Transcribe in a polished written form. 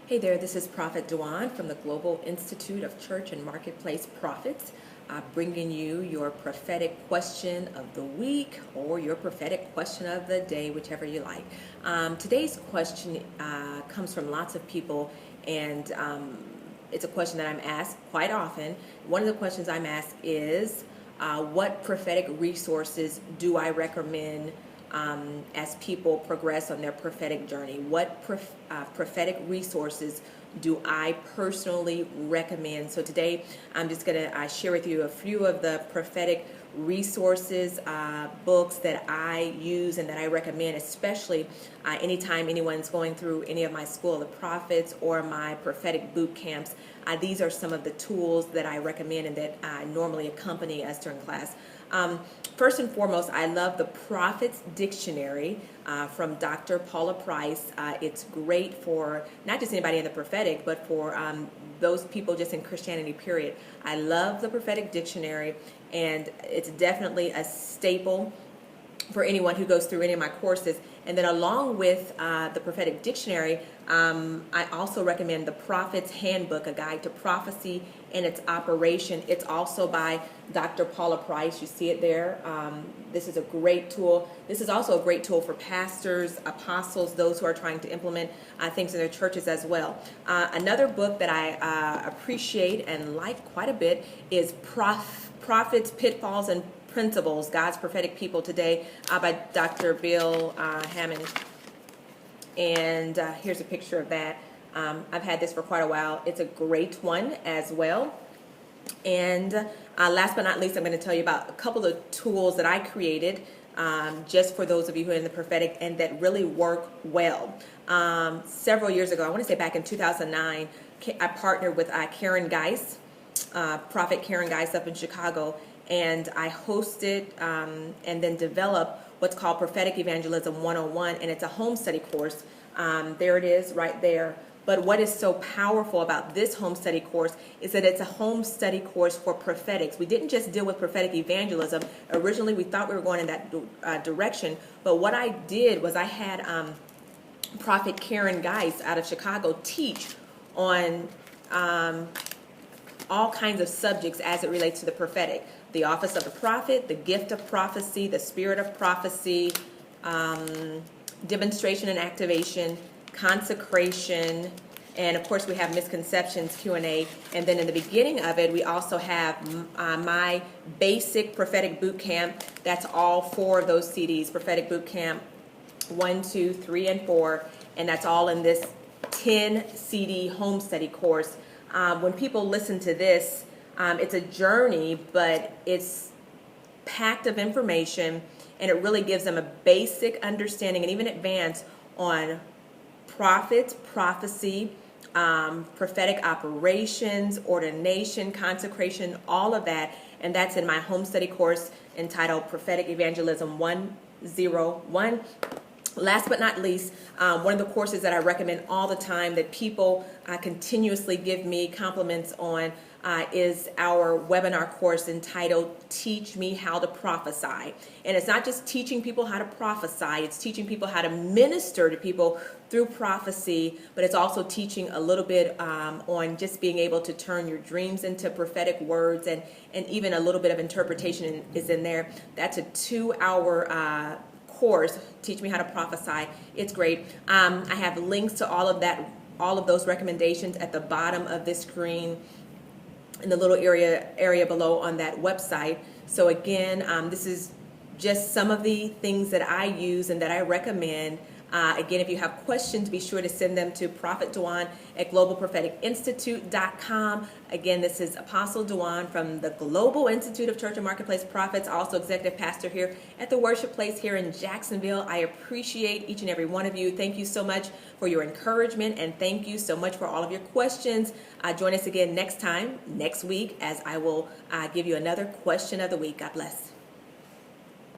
Hey there, this is Prophet Dwann from the Global Institute of Church and Marketplace Prophets, bringing you your prophetic question of the week or your prophetic question of the day, whichever you like. Today's question comes from lots of people, and it's a question that I'm asked quite often. One of the questions I'm asked is, what prophetic resources do I recommend as people progress on their prophetic journey? What prophetic resources do I personally recommend? So today I'm just going to share with you a few of the prophetic resources, books that I use and that I recommend, especially anytime anyone's going through any of my School of the Prophets or my prophetic boot camps. These are some of the tools that I recommend and that normally accompany us during class. First and foremost, I love the Prophet's Dictionary from Dr. Paula Price. It's great for not just anybody in the prophetic, but for those people just in Christianity, period. I love the Prophetic Dictionary, and it's definitely a staple for anyone who goes through any of my courses. And then along with the Prophetic Dictionary, I also recommend the Prophet's Handbook, A Guide to Prophecy and Its Operation. It's also by Dr. Paula Price. You see it there. This is a great tool. This is also a great tool for pastors, apostles, those who are trying to implement things in their churches as well. Another book that I appreciate and like quite a bit is Prophets, Pitfalls, and Principles, God's Prophetic People Today, by Dr. Bill Hammond. And here's a picture of that. I've had this for quite a while. It's a great one as well. And last but not least, I'm going to tell you about a couple of tools that I created just for those of you who are in the prophetic and that really work well. Several years ago, I want to say back in 2009, I partnered with Karen Geis, Prophet Karen Geis up in Chicago, and I hosted and then developed what's called Prophetic Evangelism 101, and it's a home study course. There it is right there. But what is so powerful about this home study course is that it's a home study course for prophetics. We didn't just deal with prophetic evangelism. Originally, we thought we were going in that direction, but what I did was I had Prophet Karen Geis out of Chicago teach on all kinds of subjects as it relates to the prophetic. The office of the prophet, the gift of prophecy, the spirit of prophecy, demonstration and activation, consecration, and of course we have misconceptions Q&A. And then in the beginning of it, we also have my basic prophetic boot camp. That's all 4 of those CDs, prophetic boot camp 1, 2, 3, and 4, and that's all in this 10 CD home study course. When people listen to this, it's a journey, but it's packed of information, and it really gives them a basic understanding and even advance on prophets, prophecy, prophetic operations, ordination, consecration, all of that. And that's in my home study course entitled Prophetic Evangelism 101. Last but not least, one of the courses that I recommend all the time that people continuously give me compliments on is our webinar course entitled Teach Me How to Prophesy. And it's not just teaching people how to prophesy, it's teaching people how to minister to people through prophecy, but it's also teaching a little bit on just being able to turn your dreams into prophetic words, and even a little bit of interpretation is in there. That's a 2-hour course, Teach Me How to Prophesy. It's great. I have links to all of those recommendations at the bottom of this screen in the little area below on that website. So again, this is just some of the things that I use and that I recommend. Again, if you have questions, be sure to send them to Prophet Dwann at globalpropheticinstitute.com. Again, this is Apostle Dwann from the Global Institute of Church and Marketplace Prophets, also executive pastor here at the Worship Place here in Jacksonville. I appreciate each and every one of you. Thank you so much for your encouragement, and thank you so much for all of your questions. Join us again next week, as I will give you another question of the week. God bless.